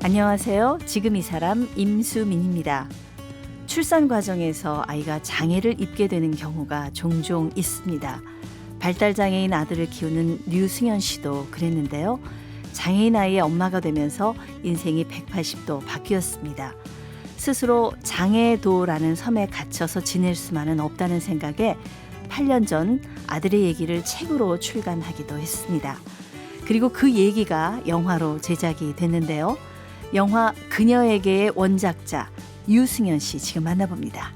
안녕하세요. 지금 이 사람 임수민입니다. 출산 과정에서 아이가 장애를 입게 되는 경우가 종종 있습니다. 발달장애인 아들을 키우는 류승현 씨도 그랬는데요. 장애인 아이의 엄마가 되면서 인생이 180도 바뀌었습니다. 스스로 장애도라는 섬에 갇혀서 지낼 수만은 없다는 생각에 8년 전 아들의 얘기를 책으로 출간하기도 했습니다. 그리고 그 얘기가 영화로 제작이 됐는데요. 영화 그녀에게의 원작자 유승현 씨 지금 만나봅니다.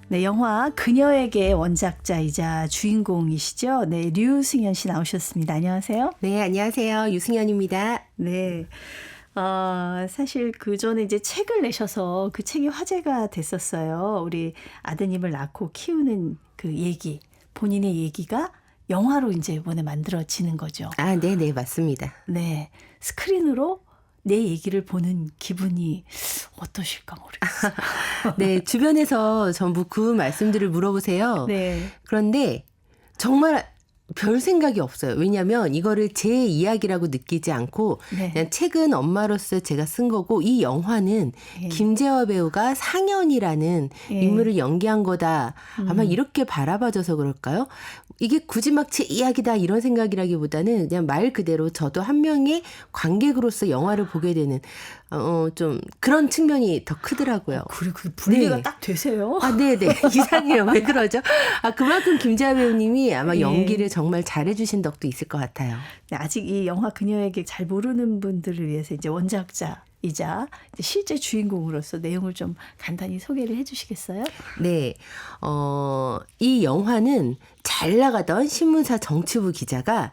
네, 영화 그녀에게의 원작자이자 주인공이시죠. 네, 류승현 씨 나오셨습니다. 안녕하세요. 네, 안녕하세요. 유승현입니다. 네. 사실 그 전에 이제 책을 내셔서 그 책이 화제가 됐었어요. 우리 아드님을 낳고 키우는 그 얘기, 본인의 얘기가 영화로 이제 이번에 만들어지는 거죠. 아, 네, 맞습니다. 네. 스크린으로 내 얘기를 보는 기분이 어떠실까 모르겠어요. 네, 주변에서 전부 그 말씀들을 물어보세요. 네. 그런데 정말 별 생각이 없어요. 왜냐하면 이거를 제 이야기라고 느끼지 않고 네. 그냥 책은 엄마로서 제가 쓴 거고 이 영화는 예. 김재화 배우가 상현이라는 예. 인물을 연기한 거다. 아마 이렇게 바라봐줘서 그럴까요? 이게 굳이 막 제 이야기다 이런 생각이라기보다는 그냥 말 그대로 저도 한 명의 관객으로서 영화를 보게 되는 좀 그런 측면이 더 크더라고요. 그래, 그 분리가 네. 딱 되세요? 아, 네네. 이상해요. 왜 그러죠? 아, 그만큼 김재하 배우님이 아마 예. 연기를 정말 잘해주신 덕도 있을 것 같아요. 네, 아직 이 영화 그녀에게 잘 모르는 분들을 위해서 이제 원작자이자 이제 실제 주인공으로서 내용을 좀 간단히 소개를 해주시겠어요? 네. 이 영화는 잘 나가던 신문사 정치부 기자가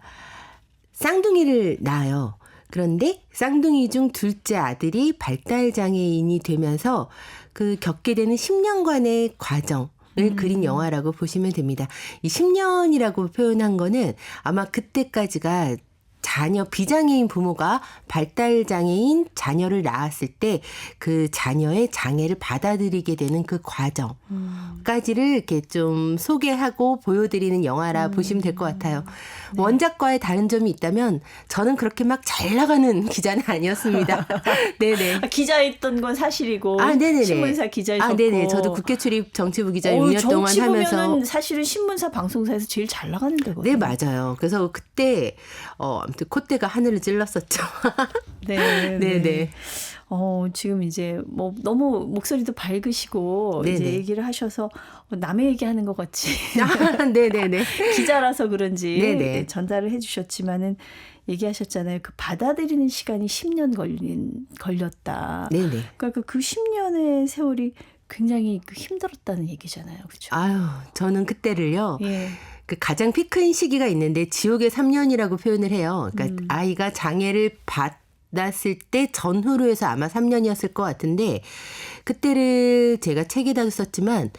쌍둥이를 낳아요. 그런데 쌍둥이 중 둘째 아들이 발달장애인이 되면서 그 겪게 되는 10년간의 과정을 그린 영화라고 보시면 됩니다. 이 10년이라고 표현한 거는 아마 그때까지가 자녀 비장애인 부모가 발달장애인 자녀를 낳았을 때 그 자녀의 장애를 받아들이게 되는 그 과정까지를 이렇게 좀 소개하고 보여드리는 영화라 보시면 될 것 같아요. 네. 원작과의 다른 점이 있다면 저는 그렇게 막 잘 나가는 기자는 아니었습니다. 네네. 기자였던 건 사실이고 네네네. 신문사 기자였고. 아, 네네. 저도 국회 출입 정치부 기자 6년 동안 하면서. 정치부면은 사실은 신문사 방송사에서 제일 잘 나가는 데거든요. 네, 맞아요. 그래서 그때 아무튼 콧대가 하늘을 찔렀었죠. 네, 네네. 지금 이제 뭐 너무 목소리도 밝으시고 네네. 이제 얘기를 하셔서 남의 얘기하는 것 같이 네네네. 기자라서 그런지 네네. 전달을 해주셨지만은 얘기하셨잖아요. 그 받아들이는 시간이 10년 걸렸다. 네네. 그러니까 그 10년의 세월이 굉장히 힘들었다는 얘기잖아요. 그렇죠? 아유, 저는 그때를요. 예. 그 가장 피크인 시기가 있는데 지옥의 3년이라고 표현을 해요. 그러니까 아이가 장애를 받았을 때 전후로 해서 아마 3년이었을 것 같은데 그때를 제가 책에다도 썼지만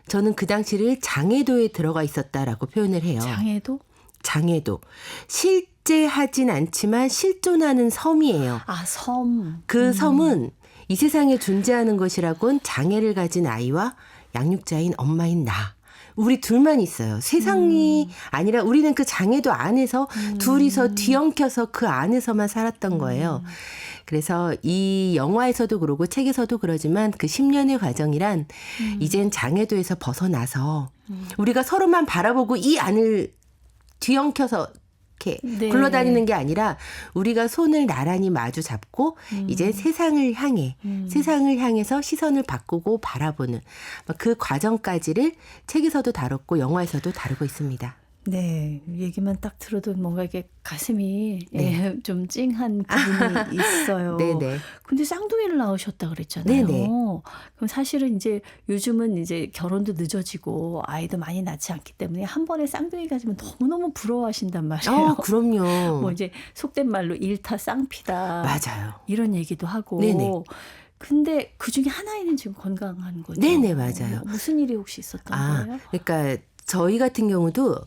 저는 그 당시를 장애도에 들어가 있었다라고 표현을 해요. 장애도. 실제 하진 않지만 실존하는 섬이에요. 아, 섬. 그 섬은 이 세상에 존재하는 것이라곤 장애를 가진 아이와 양육자인 엄마인 나. 우리 둘만 있어요. 세상이 아니라 우리는 그 장애도 안에서 둘이서 뒤엉켜서 그 안에서만 살았던 거예요. 그래서 이 영화에서도 그러고 책에서도 그러지만 그 10년의 과정이란 이젠 장애도에서 벗어나서 우리가 서로만 바라보고 이 안을 뒤엉켜서 이렇게 네. 굴러다니는 게 아니라 우리가 손을 나란히 마주 잡고 이제 세상을 향해서 시선을 바꾸고 바라보는 그 과정까지를 책에서도 다뤘고 영화에서도 다루고 있습니다. 네, 얘기만 딱 들어도 뭔가 이게 가슴이 네. 좀 찡한 기분이 있어요. 네네. 근데 쌍둥이를 낳으셨다 그랬잖아요. 네네. 그럼 사실은 이제 요즘은 이제 결혼도 늦어지고 아이도 많이 낳지 않기 때문에 한 번에 쌍둥이 가지면 너무너무 부러워하신단 말이에요. 그럼요. 뭐 이제 속된 말로 일타 쌍피다. 맞아요. 이런 얘기도 하고. 네네. 근데 그중에 하나에는 지금 건강한 거죠. 네네, 맞아요. 무슨 일이 혹시 있었던 거예요? 그러니까 저희 같은 경우도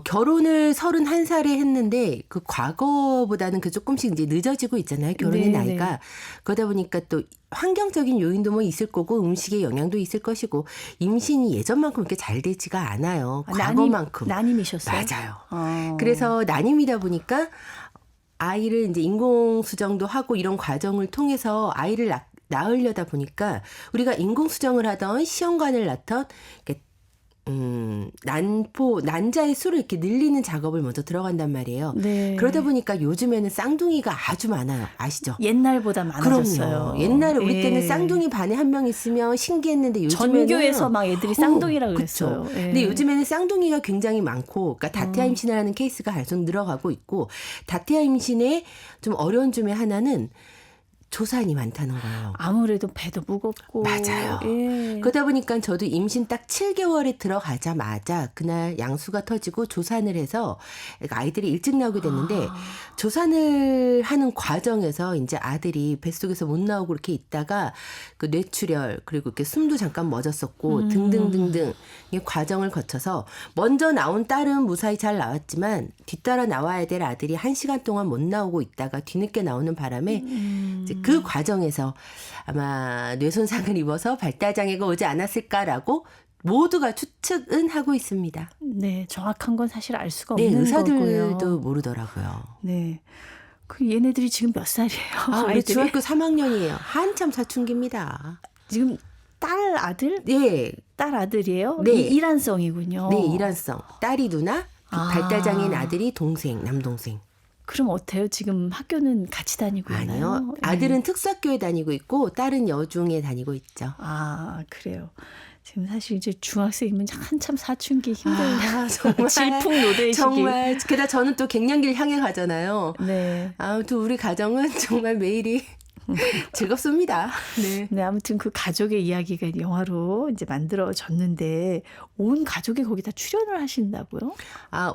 결혼을 31살에 했는데 그 과거보다는 그 조금씩 이제 늦어지고 있잖아요. 결혼의 네네. 나이가. 그러다 보니까 또 환경적인 요인도 뭐 있을 거고 음식의 영향도 있을 것이고 임신이 예전만큼 그렇게 잘 되지가 않아요. 과거만큼. 난임이셨어요? 맞아요. 그래서 난임이다 보니까 아이를 이제 인공수정도 하고 이런 과정을 통해서 아이를 낳으려다 보니까 우리가 인공수정을 하던 시험관을 낳던 난자의 수를 이렇게 늘리는 작업을 먼저 들어간단 말이에요. 네. 그러다 보니까 요즘에는 쌍둥이가 아주 많아요. 아시죠? 옛날보다 많아졌어요. 그럼요. 옛날에 우리 예. 때는 쌍둥이 반에 한 명 있으면 신기했는데 요즘에는 전교에서 막 애들이 쌍둥이라 그쵸. 그랬어요. 예. 근데 요즘에는 쌍둥이가 굉장히 많고, 그러니까 다태아 임신을 하는 케이스가 계속 늘어가고 있고, 다태아 임신의 좀 어려운 점의 하나는 조산이 많다는 거예요. 아무래도 배도 무겁고. 맞아요. 예. 그러다 보니까 저도 임신 딱 7개월에 들어가자마자 그날 양수가 터지고 조산을 해서 아이들이 일찍 나오게 됐는데 조산을 하는 과정에서 이제 아들이 뱃속에서 못 나오고 이렇게 있다가 그 뇌출혈 그리고 이렇게 숨도 잠깐 멎었었고 등등등등 이 과정을 거쳐서 먼저 나온 딸은 무사히 잘 나왔지만 뒤따라 나와야 될 아들이 1시간 동안 못 나오고 있다가 뒤늦게 나오는 바람에 이제 그 과정에서 아마 뇌손상을 입어서 발달장애가 오지 않았을까라고 모두가 추측은 하고 있습니다. 네, 정확한 건 사실 알 수가 네, 없는 의사들도 거고요. 모르더라고요. 네. 그 얘네들이 지금 몇 살이에요? 우리 아이들이? 중학교 3학년이에요. 한참 사춘기입니다. 지금 딸 아들? 네, 딸 아들이에요? 네. 일란성이군요. 네, 일환성. 딸이 누나, 발달장애인 아. 아들이 동생, 남동생. 그럼 어때요? 지금 학교는 같이 다니고 있나요? 아니요. 예. 아들은 특수학교에 다니고 있고 딸은 여중에 다니고 있죠. 아, 그래요. 지금 사실 이제 중학생이면 한참 사춘기 힘든 정말 질풍노도의 시기. 정말 게다가 저는 또 갱년기를 향해 가잖아요. 네. 아무튼 우리 가정은 정말 매일이 즐겁습니다. 네. 네, 아무튼 그 가족의 이야기가 영화로 이제 만들어졌는데 온 가족이 거기 다 출연을 하신다고요?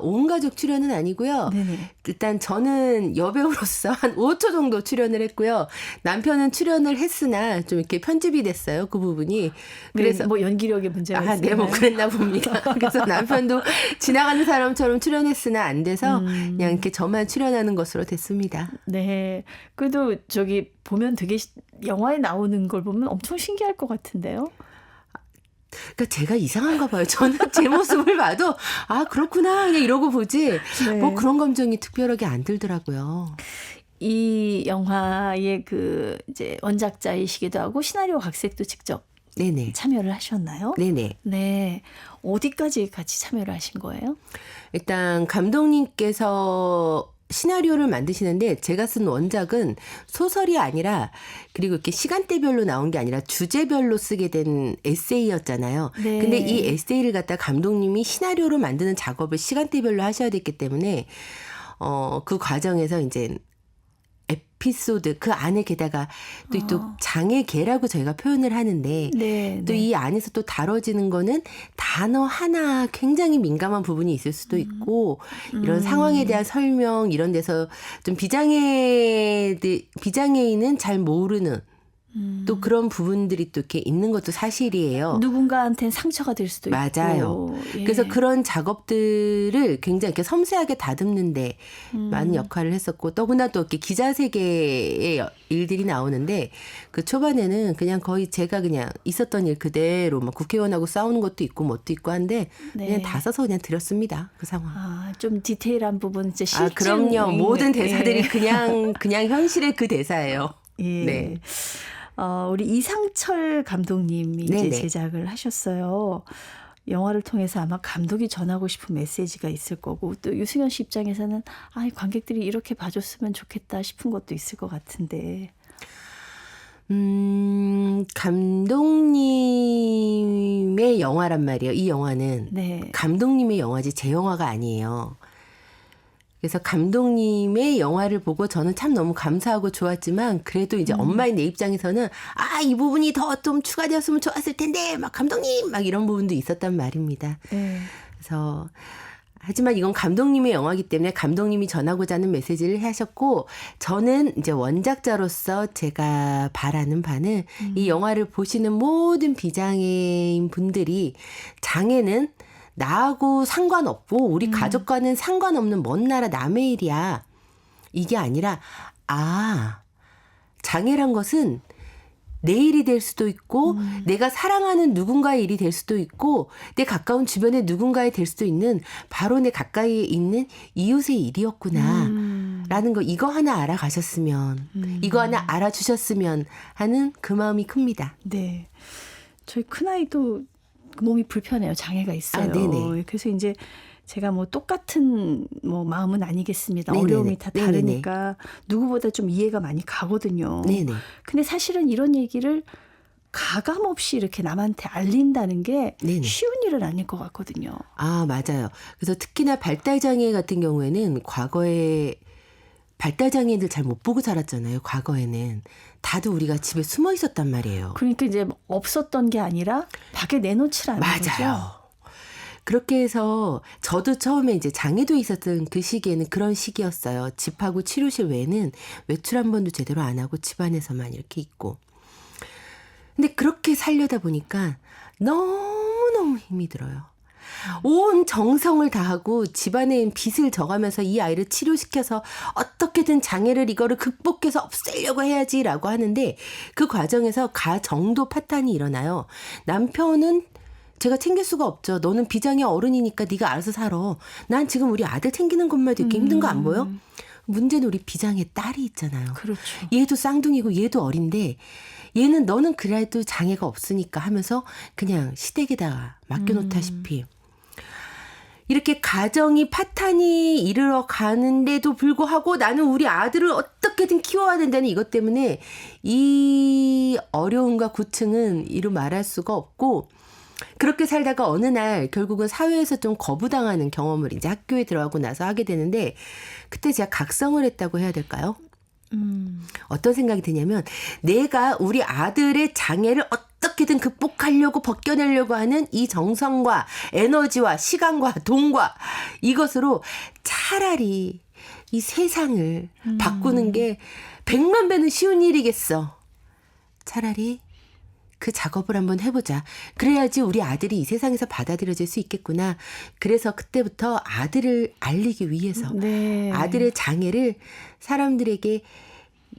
온 가족 출연은 아니고요. 네네. 일단 저는 여배우로서 한 5초 정도 출연을 했고요. 남편은 출연을 했으나 좀 이렇게 편집이 됐어요. 그 부분이. 그래서 네, 뭐 연기력에 문제가 있어요. 네, 뭐 그랬나 봅니다. 그래서 남편도 지나가는 사람처럼 출연했으나 안 돼서 그냥 이렇게 저만 출연하는 것으로 됐습니다. 네. 그래도 저기 보면 되게 영화에 나오는 걸 보면 엄청 신기할 것 같은데요. 그러니까 제가 이상한가 봐요. 저는 제 모습을 봐도 그렇구나 그냥 이러고 보지 네. 뭐 그런 감정이 특별하게 안 들더라고요. 이 영화의 그 이제 원작자이시기도 하고 시나리오 각색도 직접 네네. 참여를 하셨나요? 네네. 네. 어디까지 같이 참여를 하신 거예요? 일단 감독님께서 시나리오를 만드시는데 제가 쓴 원작은 소설이 아니라 그리고 이렇게 시간대별로 나온 게 아니라 주제별로 쓰게 된 에세이였잖아요. 네. 근데 이 에세이를 갖다 감독님이 시나리오로 만드는 작업을 시간대별로 하셔야 됐기 때문에 그 과정에서 이제 에피소드 그 안에 게다가 또 장애계라고 저희가 표현을 하는데 네. 또 이 안에서 또 다뤄지는 거는 단어 하나 굉장히 민감한 부분이 있을 수도 있고 이런 상황에 대한 설명 이런 데서 좀 비장애인은 잘 모르는 또 그런 부분들이 또 이렇게 있는 것도 사실이에요. 누군가한테는 상처가 될 수도 맞아요. 있고. 예. 그래서 그런 작업들을 굉장히 이렇게 섬세하게 다듬는데 많은 역할을 했었고 더구나 또 이렇게 기자 세계의 일들이 나오는데 그 초반에는 그냥 거의 제가 그냥 있었던 일 그대로 막 국회의원하고 싸우는 것도 있고 뭣도 있고 한데 네. 그냥 다 써서 그냥 드렸습니다. 그 상황. 좀 디테일한 부분 이제 실증. 그럼요. 모든 대사들이 예. 그냥 현실의 그 대사예요. 예. 네. 우리 이상철 감독님이 이제 네네. 제작을 하셨어요. 영화를 통해서 아마 감독이 전하고 싶은 메시지가 있을 거고 또 유승현 씨 입장에서는 관객들이 이렇게 봐줬으면 좋겠다 싶은 것도 있을 것 같은데. 감독님의 영화란 말이에요. 이 영화는 네. 감독님의 영화지 제 영화가 아니에요. 그래서 감독님의 영화를 보고 저는 참 너무 감사하고 좋았지만 그래도 이제 엄마인 내 입장에서는 이 부분이 더 좀 추가되었으면 좋았을 텐데 막 감독님 막 이런 부분도 있었단 말입니다. 네. 그래서 하지만 이건 감독님의 영화이기 때문에 감독님이 전하고자 하는 메시지를 하셨고 저는 이제 원작자로서 제가 바라는 바는 이 영화를 보시는 모든 비장애인 분들이 장애는 나하고 상관없고 우리 가족과는 상관없는 먼 나라 남의 일이야. 이게 아니라 장애란 것은 내 일이 될 수도 있고 내가 사랑하는 누군가의 일이 될 수도 있고 내 가까운 주변의 누군가의 될 수도 있는 바로 내 가까이에 있는 이웃의 일이었구나 라는 거 이거 하나 알아가셨으면 이거 하나 알아주셨으면 하는 그 마음이 큽니다. 네. 저희 큰아이도 몸이 불편해요. 장애가 있어요. 네네. 그래서 이제 제가 뭐 똑같은 뭐 마음은 아니겠습니다. 네네네. 어려움이 다 다르니까 누구보다 좀 이해가 많이 가거든요. 네네. 근데 사실은 이런 얘기를 가감 없이 이렇게 남한테 알린다는 게 네네. 쉬운 일은 아닐 것 같거든요. 맞아요. 그래서 특히나 발달장애 같은 경우에는 과거에 발달장애인들 잘 못 보고 살았잖아요. 과거에는. 다들 우리가 집에 숨어 있었단 말이에요. 그러니까 이제 없었던 게 아니라 밖에 내놓지를 않는 거죠. 맞아요. 그렇게 해서 저도 처음에 이제 장애도 있었던 그 시기에는 그런 시기였어요. 집하고 치료실 외에는 외출 한 번도 제대로 안 하고 집안에서만 이렇게 있고. 근데 그렇게 살려다 보니까 너무너무 힘이 들어요. 온 정성을 다하고 집안에 빚을 져가면서 이 아이를 치료시켜서 어떻게든 장애를 이거를 극복해서 없애려고 해야지라고 하는데 그 과정에서 가정도 파탄이 일어나요. 남편은 제가 챙길 수가 없죠. 너는 비장애 어른이니까 네가 알아서 살아. 난 지금 우리 아들 챙기는 것만 해도 이렇게 힘든 거 안 보여? 문제는 우리 비장애 딸이 있잖아요. 그렇죠. 얘도 쌍둥이고 얘도 어린데 얘는 너는 그래도 장애가 없으니까 하면서 그냥 시댁에다가 맡겨놓다시피 이렇게 가정이 파탄이 이르러 가는데도 불구하고 나는 우리 아들을 어떻게든 키워야 된다는 이것 때문에 이 어려움과 고충은 이루 말할 수가 없고 그렇게 살다가 어느 날 결국은 사회에서 좀 거부당하는 경험을 이제 학교에 들어가고 나서 하게 되는데 그때 제가 각성을 했다고 해야 될까요? 어떤 생각이 드냐면 내가 우리 아들의 장애를 어떻게든 극복하려고 벗겨내려고 하는 이 정성과 에너지와 시간과 돈과 이것으로 차라리 이 세상을 바꾸는 게 100만 배는 쉬운 일이겠어. 차라리 그 작업을 한번 해보자. 그래야지 우리 아들이 이 세상에서 받아들여질 수 있겠구나. 그래서 그때부터 아들을 알리기 위해서 네. 아들의 장애를 사람들에게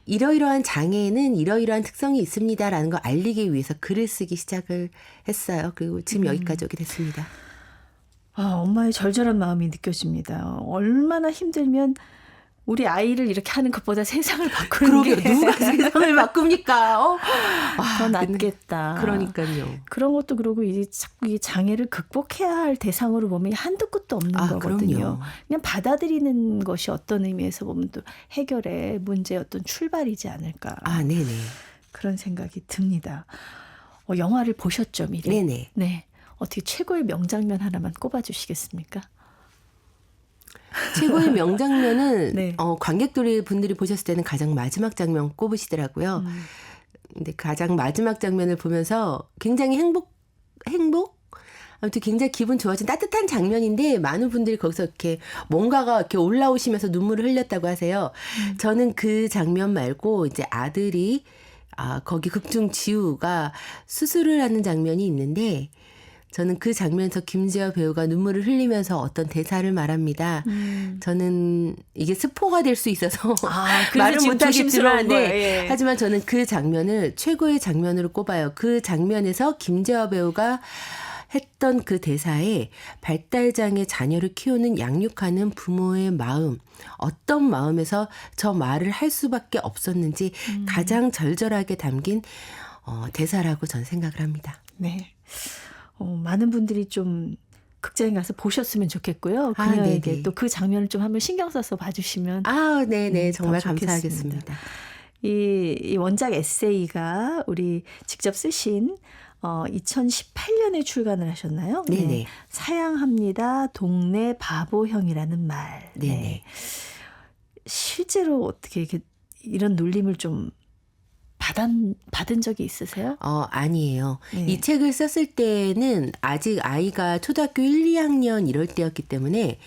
이러이러한 장애에는 이러이러한 특성이 있습니다라는 걸 알리기 위해서 글을 쓰기 시작을 했어요. 그리고 지금 여기까지 오게 됐습니다. 엄마의 절절한 마음이 느껴집니다. 얼마나 힘들면 우리 아이를 이렇게 하는 것보다 세상을 바꾸는 그러게 게 누가 세상을 바꿉니까? 더 낫겠다. 그러니까요. 그런 것도 그러고 이제 자꾸 이 장애를 극복해야 할 대상으로 보면 한두 끝도 없는 거거든요. 그럼요. 그냥 받아들이는 것이 어떤 의미에서 보면 또 해결의 문제의 어떤 출발이지 않을까. 네네. 그런 생각이 듭니다. 영화를 보셨죠, 미리? 네네. 네. 어떻게 최고의 명장면 하나만 꼽아주시겠습니까? 최고의 명장면은 네. 관객분들이 보셨을 때는 가장 마지막 장면 꼽으시더라고요. 근데 가장 마지막 장면을 보면서 굉장히 아무튼 굉장히 기분 좋아진 따뜻한 장면인데 많은 분들이 거기서 이렇게 뭔가가 이렇게 올라오시면서 눈물을 흘렸다고 하세요. 저는 그 장면 말고 이제 아들이 거기 극중 지우가 수술을 하는 장면이 있는데 저는 그 장면에서 김지아 배우가 눈물을 흘리면서 어떤 대사를 말합니다. 저는 이게 스포가 될 수 있어서 말을 못하겠지만 네. 하지만 저는 그 장면을 최고의 장면으로 꼽아요. 그 장면에서 김지아 배우가 했던 그 대사에 발달장애 자녀를 키우는 양육하는 부모의 마음, 어떤 마음에서 저 말을 할 수밖에 없었는지 가장 절절하게 담긴 대사라고 저는 생각을 합니다. 네. 많은 분들이 좀 극장에 가서 보셨으면 좋겠고요. 그녀에게 또 그 장면을 좀 한번 신경 써서 봐주시면 네네. 정말 감사하겠습니다. 이 원작 에세이가 우리 직접 쓰신 2018년에 출간을 하셨나요? 네네. 네. 사양합니다. 동네 바보형이라는 말. 네네. 네. 실제로 어떻게 이렇게 이런 놀림을 좀 받은 적이 있으세요? 아니에요. 네. 이 책을 썼을 때는 아직 아이가 초등학교 1, 2학년 이럴 때였기 때문에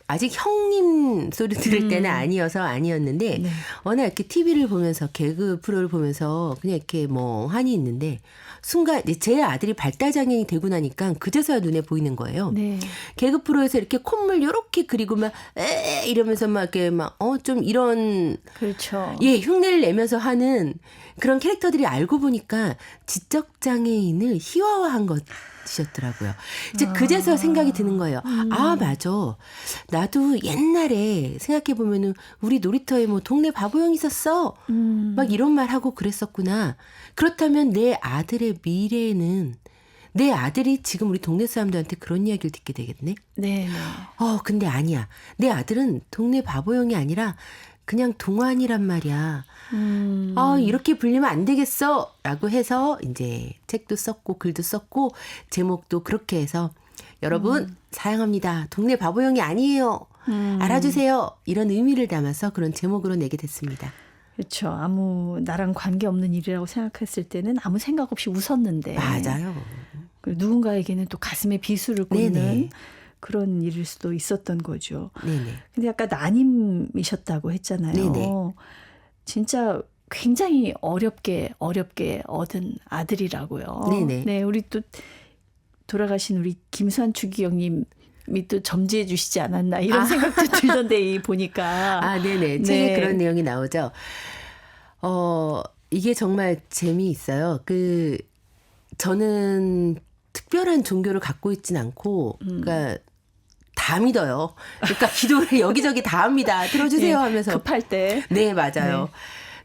아직 형님 소리 들을 때는 아니었는데 네. 워낙 이렇게 TV를 보면서 개그 프로를 보면서 그냥 이렇게 멍하니 있는데 순간 이제 제 아들이 발달장애인이 되고 나니까 그제서야 눈에 보이는 거예요. 네. 개그 프로에서 이렇게 콧물 요렇게 그리고 막 에 이러면서 막 이렇게 막 좀 이런 그렇죠. 예, 흉내를 내면서 하는 그런 캐릭터들이 알고 보니까 지적 장애인을 희화화한 것이었더라고요. 이제 그제서 생각이 드는 거예요. 아, 맞아. 나도 옛날에 생각해 보면은 우리 놀이터에 뭐 동네 바보형 있었어. 막 이런 말 하고 그랬었구나. 그렇다면 내 아들의 미래에는 내 아들이 지금 우리 동네 사람들한테 그런 이야기를 듣게 되겠네. 네, 네. 근데 아니야. 내 아들은 동네 바보형이 아니라 그냥 동안이란 말이야. 이렇게 불리면 안 되겠어. 라고 해서 이제 책도 썼고 글도 썼고 제목도 그렇게 해서 여러분 사랑합니다. 동네 바보형이 아니에요. 알아주세요. 이런 의미를 담아서 그런 제목으로 내게 됐습니다. 그렇죠. 아무 나랑 관계없는 일이라고 생각했을 때는 아무 생각 없이 웃었는데. 맞아요. 누군가에게는 또 가슴에 비수를 꽂는 네네. 그런 일일 수도 있었던 거죠. 네네. 근데 아까 난임이셨다고 했잖아요. 네네. 진짜 굉장히 어렵게 얻은 아들이라고요. 네네. 네, 우리 또 돌아가신 우리 김수환 추기경님이 또 점지해 주시지 않았나 이런 생각도 들던데 이 보니까. 네네. 네. 책에 그런 내용이 나오죠. 이게 정말 재미있어요. 저는 특별한 종교를 갖고 있진 않고, 그러니까 다 믿어요. 그러니까 기도를 여기저기 다 합니다. 들어주세요 하면서. 급할 때. 네, 맞아요. 네.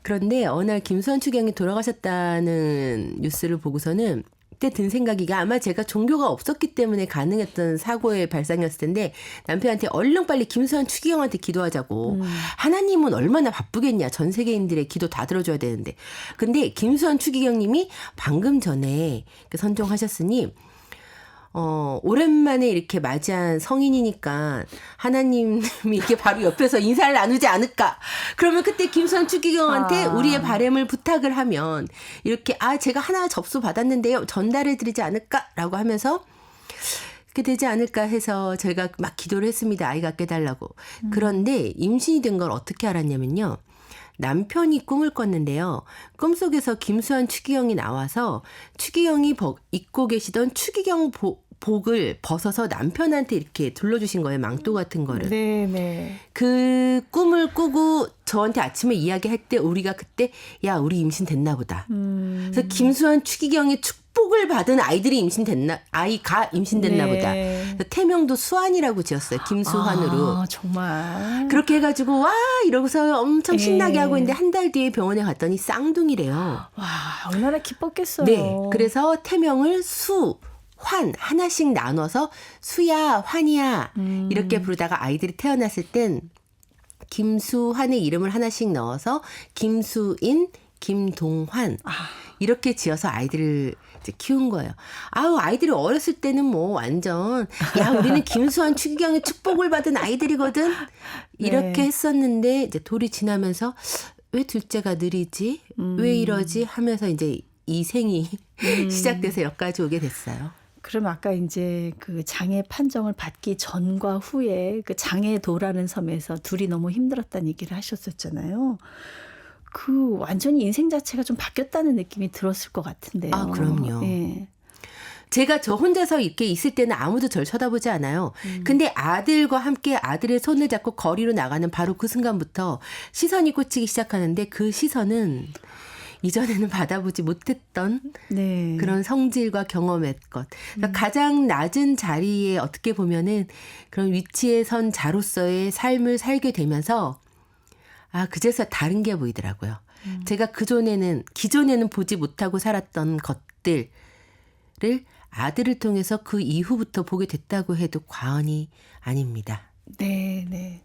그런데 어느 날 김수환 추경이 돌아가셨다는 뉴스를 보고서는 그때 든 생각이 아마 제가 종교가 없었기 때문에 가능했던 사고의 발상이었을 텐데 남편한테 얼른 빨리 김수환 추기경한테 기도하자고. 하나님은 얼마나 바쁘겠냐. 전 세계인들의 기도 다 들어줘야 되는데. 근데 김수환 추기경님이 방금 전에 선종하셨으니 오랜만에 이렇게 맞이한 성인이니까 하나님이 이렇게 바로 옆에서 인사를 나누지 않을까. 그러면 그때 김수환 추기경한테 우리의 바람을 부탁을 하면 이렇게 제가 하나 접수 받았는데요. 전달해 드리지 않을까라고 하면서 그렇게 되지 않을까 해서 저희가 막 기도를 했습니다. 아이 갖게 달라고. 그런데 임신이 된 걸 어떻게 알았냐면요. 남편이 꿈을 꿨는데요. 꿈속에서 김수환 추기경이 나와서 추기경이 입고 계시던 추기경 복을 벗어서 남편한테 이렇게 둘러주신 거예요. 망토 같은 거를. 네. 그 꿈을 꾸고 저한테 아침에 이야기할 때 우리가 그때 야 우리 임신됐나 보다. 그래서 김수환 추기경의 축복을 받은 아이가 임신됐나 네. 보다. 그래서 태명도 수환이라고 지었어요. 김수환으로. 정말. 그렇게 해가지고 와 이러고서 엄청 신나게 네. 하고 있는데 한 달 뒤에 병원에 갔더니 쌍둥이래요. 와, 얼마나 기뻤겠어요. 네, 그래서 태명을 환 하나씩 나눠서 수야 환이야 이렇게 부르다가 아이들이 태어났을 땐 김수환의 이름을 하나씩 넣어서 김수인, 김동환 이렇게 지어서 아이들을 이제 키운 거예요. 아이들이 어렸을 때는 뭐 완전 야 우리는 김수환 추기경의 축복을 받은 아이들이거든 이렇게 네. 했었는데 이제 돌이 지나면서 왜 둘째가 느리지? 왜 이러지? 하면서 이제 이 생이 시작돼서 여기까지 오게 됐어요. 그럼 아까 이제 그 장애 판정을 받기 전과 후에 그 장애도라는 섬에서 둘이 너무 힘들었다는 얘기를 하셨었잖아요. 그 완전히 인생 자체가 좀 바뀌었다는 느낌이 들었을 것 같은데요. 그럼요. 네. 제가 저 혼자서 이렇게 있을 때는 아무도 절 쳐다보지 않아요. 근데 아들과 함께 아들의 손을 잡고 거리로 나가는 바로 그 순간부터 시선이 꽂히기 시작하는데 그 시선은 이전에는 받아보지 못했던 네. 그런 성질과 경험의 것. 그러니까 가장 낮은 자리에 어떻게 보면은 그런 위치에 선 자로서의 삶을 살게 되면서 그제서 다른 게 보이더라고요. 제가 기존에는 보지 못하고 살았던 것들을 아들을 통해서 그 이후부터 보게 됐다고 해도 과언이 아닙니다. 네.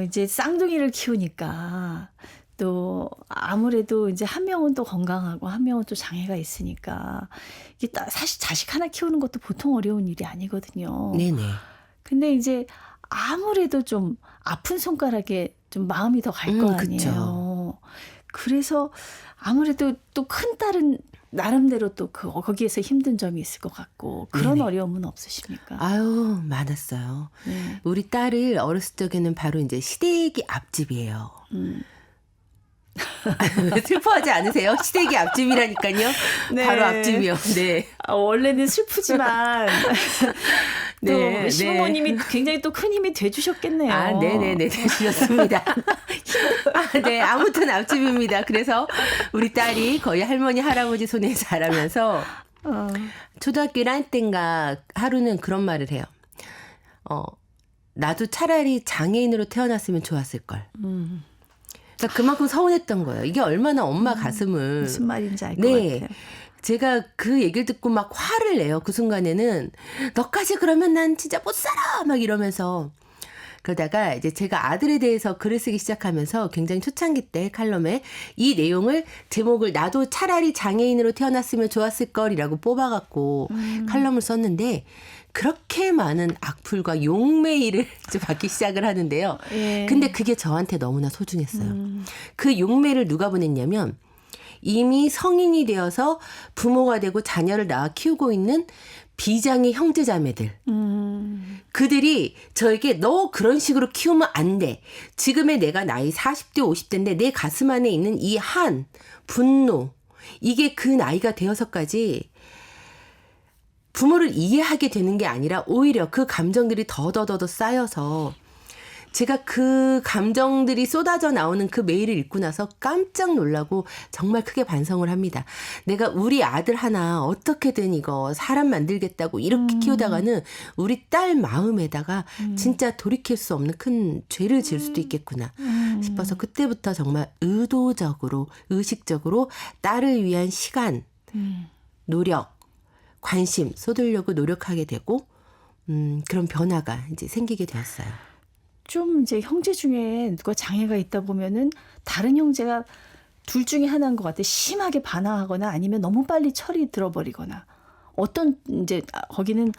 이제 쌍둥이를 키우니까 또 아무래도 이제 한 명은 또 건강하고 한 명은 또 장애가 있으니까 이게 사실 자식 하나 키우는 것도 보통 어려운 일이 아니거든요. 네네. 근데 이제 아무래도 좀 아픈 손가락에 좀 마음이 더 갈 거 아니에요. 그쵸. 그래서 아무래도 또 큰 딸은 나름대로 또 거기에서 힘든 점이 있을 것 같고 그런 네네. 어려움은 없으십니까? 많았어요. 네. 우리 딸을 어렸을 적에는 바로 이제 시댁이 앞집이에요. 슬퍼하지 않으세요? 시댁이 앞집이라니까요. 네. 바로 앞집이요. 네. 원래는 슬프지만 또 네, 시부모님이 굉장히 또 큰 힘이 돼주셨겠네요. 아, 네네네. 되셨습니다. 아, 네. 아무튼 앞집입니다. 그래서 우리 딸이 거의 할머니, 할아버지 손에 자라면서 초등학교 1학년 때인가 하루는 그런 말을 해요. 나도 차라리 장애인으로 태어났으면 좋았을걸. 그러니까 그만큼 서운했던 거예요. 이게 얼마나 엄마 가슴을. 무슨 말인지 알 것 네. 같아요. 제가 그 얘기를 듣고 막 화를 내요. 그 순간에는 너까지 그러면 난 진짜 못 살아 막 이러면서. 그러다가 이제 제가 아들에 대해서 글을 쓰기 시작하면서 굉장히 초창기 때 칼럼에 이 내용을 제목을 나도 차라리 장애인으로 태어났으면 좋았을 걸이라고 뽑아갖고 칼럼을 썼는데 그렇게 많은 악플과 용메일을 이제 받기 시작을 하는데요. 예. 근데 그게 저한테 너무나 소중했어요. 그 용메일을 누가 보냈냐면 이미 성인이 되어서 부모가 되고 자녀를 낳아 키우고 있는 비장의 형제자매들. 그들이 저에게 너 그런 식으로 키우면 안 돼. 지금의 내가 나이 40대 50대인데 내 가슴 안에 있는 이 분노. 이게 그 나이가 되어서까지 부모를 이해하게 되는 게 아니라 오히려 그 감정들이 더더더더 쌓여서 제가 그 감정들이 쏟아져 나오는 그 메일을 읽고 나서 깜짝 놀라고 정말 크게 반성을 합니다. 내가 우리 아들 하나 어떻게든 이거 사람 만들겠다고 이렇게 키우다가는 우리 딸 마음에다가 진짜 돌이킬 수 없는 큰 죄를 지을 수도 있겠구나 싶어서 그때부터 정말 의식적으로 딸을 위한 시간, 노력, 관심 쏟으려고 노력하게 되고 그런 변화가 이제 생기게 되었어요. 좀 이제 형제 중에 누가 장애가 있다 보면은 다른 형제가 둘 중에 하나인 것 같아. 심하게 반항하거나 아니면 너무 빨리 철이 들어버리거나 어떤 이제 거기는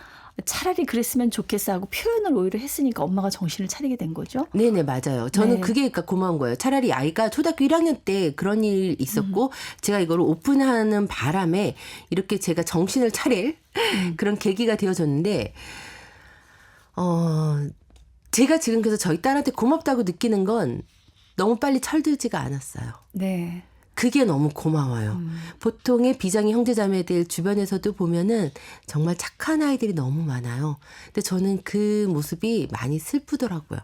차라리 그랬으면 좋겠어 하고 표현을 오히려 했으니까 엄마가 정신을 차리게 된 거죠. 네네, 맞아요. 저는 네. 그게 그러니까 고마운 거예요. 차라리 아이가 초등학교 1학년 때 그런 일이 있었고 제가 이걸 오픈하는 바람에 이렇게 제가 정신을 차릴 그런 계기가 되어졌는데 제가 지금 그래서 저희 딸한테 고맙다고 느끼는 건 너무 빨리 철들지가 않았어요. 네. 그게 너무 고마워요. 보통의 비장의 형제자매들 주변에서도 보면은 정말 착한 아이들이 너무 많아요. 근데 저는 그 모습이 많이 슬프더라고요.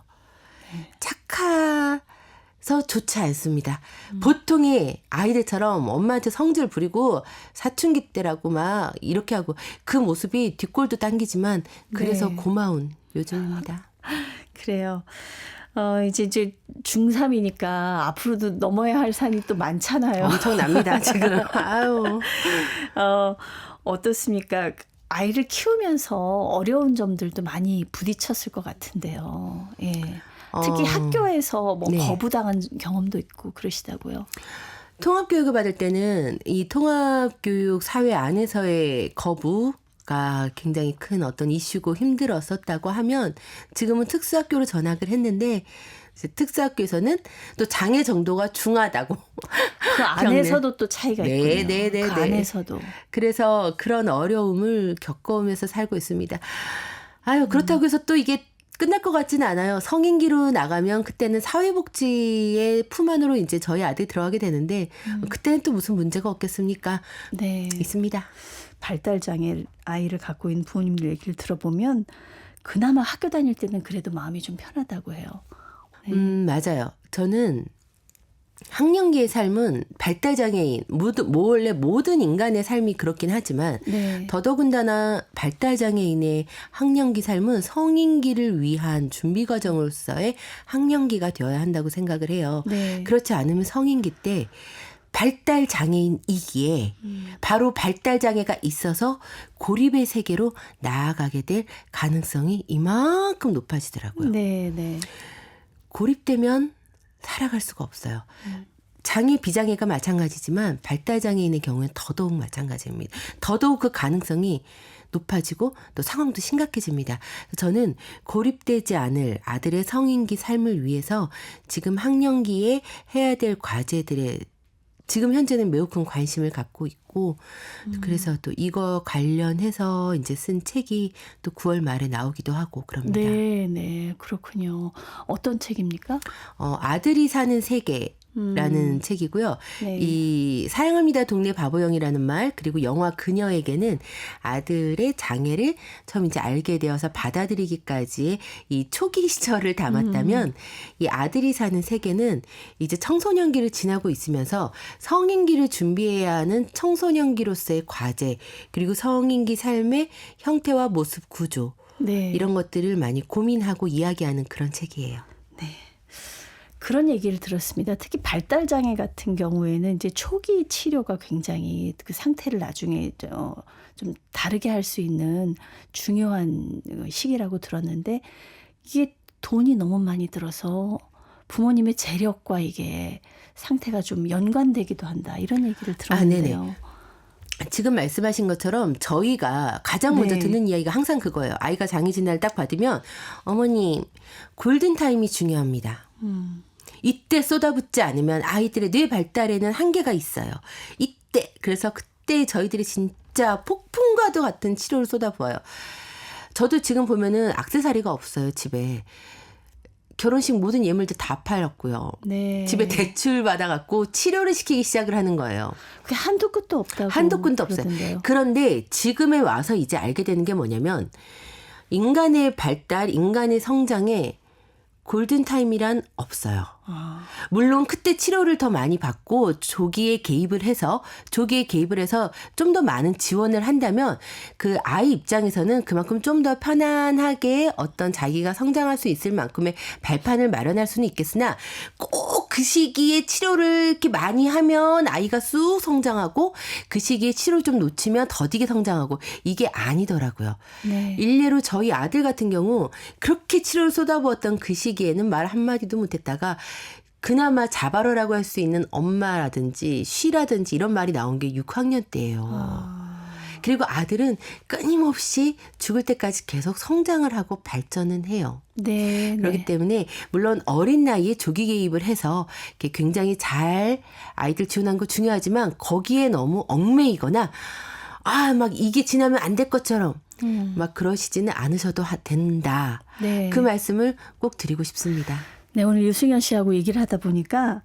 착해서 좋지 않습니다. 보통의 아이들처럼 엄마한테 성질 부리고 사춘기 때라고 막 이렇게 하고 그 모습이 뒷골도 당기지만 그래서 네. 고마운 요즘입니다. 그래요. 이제 중3이니까 앞으로도 넘어야 할 산이 또 많잖아요. 엄청납니다, 지금. 아유. 어떻습니까? 아이를 키우면서 어려운 점들도 많이 부딪혔을 것 같은데요. 예. 특히 학교에서 뭐 네. 거부당한 경험도 있고 그러시다고요. 통합교육을 받을 때는 이 통합교육 사회 안에서의 거부가 굉장히 큰 어떤 이슈고 힘들었었다고 하면 지금은 특수학교로 전학을 했는데 이제 특수학교에서는 또 장애 정도가 중하다고. 그 안에서도 또 차이가 네, 있군요. 네, 네, 그 네. 안에서도. 그래서 그런 어려움을 겪어오면서 살고 있습니다. 아유, 그렇다고 해서 또 이게 끝날 것 같지는 않아요. 성인기로 나가면 그때는 사회복지의 품 안으로 이제 저희 아들이 들어가게 되는데 그때는 또 무슨 문제가 없겠습니까? 네. 있습니다. 발달장애 아이를 갖고 있는 부모님들 얘기를 들어보면 그나마 학교 다닐 때는 그래도 마음이 좀 편하다고 해요. 맞아요. 저는 학령기의 삶은 발달장애인, 원래 모든 인간의 삶이 그렇긴 하지만 네. 더더군다나 발달장애인의 학령기 삶은 성인기를 위한 준비 과정으로서의 학령기가 되어야 한다고 생각을 해요. 네. 그렇지 않으면 성인기 때 발달장애인이기에 바로 발달장애가 있어서 고립의 세계로 나아가게 될 가능성이 이만큼 높아지더라고요. 네, 네. 고립되면 살아갈 수가 없어요. 장애, 비장애가 마찬가지지만 발달장애인의 경우는 더더욱 마찬가지입니다. 더더욱 그 가능성이 높아지고 또 상황도 심각해집니다. 저는 고립되지 않을 아들의 성인기 삶을 위해서 지금 학령기에 해야 될 과제들에 지금 현재는 매우 큰 관심을 갖고 있고 그래서 또 이거 관련해서 이제 쓴 책이 또 9월 말에 나오기도 하고 그럽니다. 네, 네. 그렇군요. 어떤 책입니까? 아들이 사는 세계 라는 책이고요. 네. 이 사랑합니다 동네 바보영이라는 말 그리고 영화 그녀에게는 아들의 장애를 처음 이제 알게 되어서 받아들이기까지의 이 초기 시절을 담았다면 이 아들이 사는 세계는 이제 청소년기를 지나고 있으면서 성인기를 준비해야 하는 청소년기로서의 과제 그리고 성인기 삶의 형태와 모습 구조 네. 이런 것들을 많이 고민하고 이야기하는 그런 책이에요. 네. 그런 얘기를 들었습니다. 특히 발달 장애 같은 경우에는 이제 초기 치료가 굉장히 그 상태를 나중에 좀 다르게 할 수 있는 중요한 시기라고 들었는데 이게 돈이 너무 많이 들어서 부모님의 재력과 이게 상태가 좀 연관되기도 한다. 이런 얘기를 들었는데요. 네네. 지금 말씀하신 것처럼 저희가 가장 먼저 네. 듣는 이야기가 항상 그거예요. 아이가 장애 진단을 딱 받으면 어머님 골든타임이 중요합니다. 이때 쏟아붓지 않으면 아이들의 뇌 발달에는 한계가 있어요. 이때 그래서 그때 저희들이 진짜 폭풍과도 같은 치료를 쏟아부어요. 저도 지금 보면은 액세서리가 없어요 집에. 결혼식 모든 예물들 다 팔렸고요. 네. 집에 대출 받아갖고 치료를 시키기 시작을 하는 거예요. 그게 한도 끝도 없다고 한도 끝도 없어요. 그러던데요. 그런데 지금에 와서 이제 알게 되는 게 뭐냐면 인간의 발달, 인간의 성장에 골든타임이란 없어요. 물론 그때 치료를 더 많이 받고 조기에 개입을 해서 좀 더 많은 지원을 한다면 그 아이 입장에서는 그만큼 좀 더 편안하게 어떤 자기가 성장할 수 있을 만큼의 발판을 마련할 수는 있겠으나 꼭 그 시기에 치료를 이렇게 많이 하면 아이가 쑥 성장하고 그 시기에 치료를 좀 놓치면 더디게 성장하고 이게 아니더라고요. 네. 일례로 저희 아들 같은 경우 그렇게 치료를 쏟아부었던 그 시기에는 말 한마디도 못했다가 그나마 자바로라고 할 수 있는 엄마라든지 쉬라든지 이런 말이 나온 게 6학년 때예요. 그리고 아들은 끊임없이 죽을 때까지 계속 성장을 하고 발전은 해요. 네. 그렇기 네. 때문에 물론 어린 나이에 조기 개입을 해서 이렇게 굉장히 잘 아이들 지원한 거 중요하지만 거기에 너무 얽매이거나 막 이게 지나면 안 될 것처럼 막 그러시지는 않으셔도 된다. 네. 그 말씀을 꼭 드리고 싶습니다. 네, 오늘 유승현 씨하고 얘기를 하다 보니까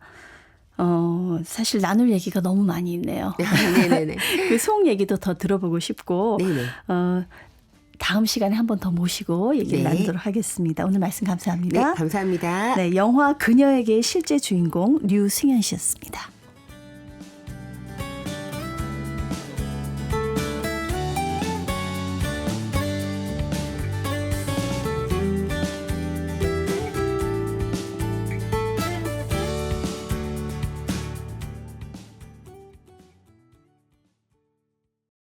사실 나눌 얘기가 너무 많이 있네요. 네네네. 그 송 얘기도 더 들어보고 싶고 네네. 다음 시간에 한 번 더 모시고 얘기를 네. 나누도록 하겠습니다. 오늘 말씀 네, 감사합니다. 감사합니다. 네, 영화 그녀에게의 실제 주인공 류승현 씨였습니다.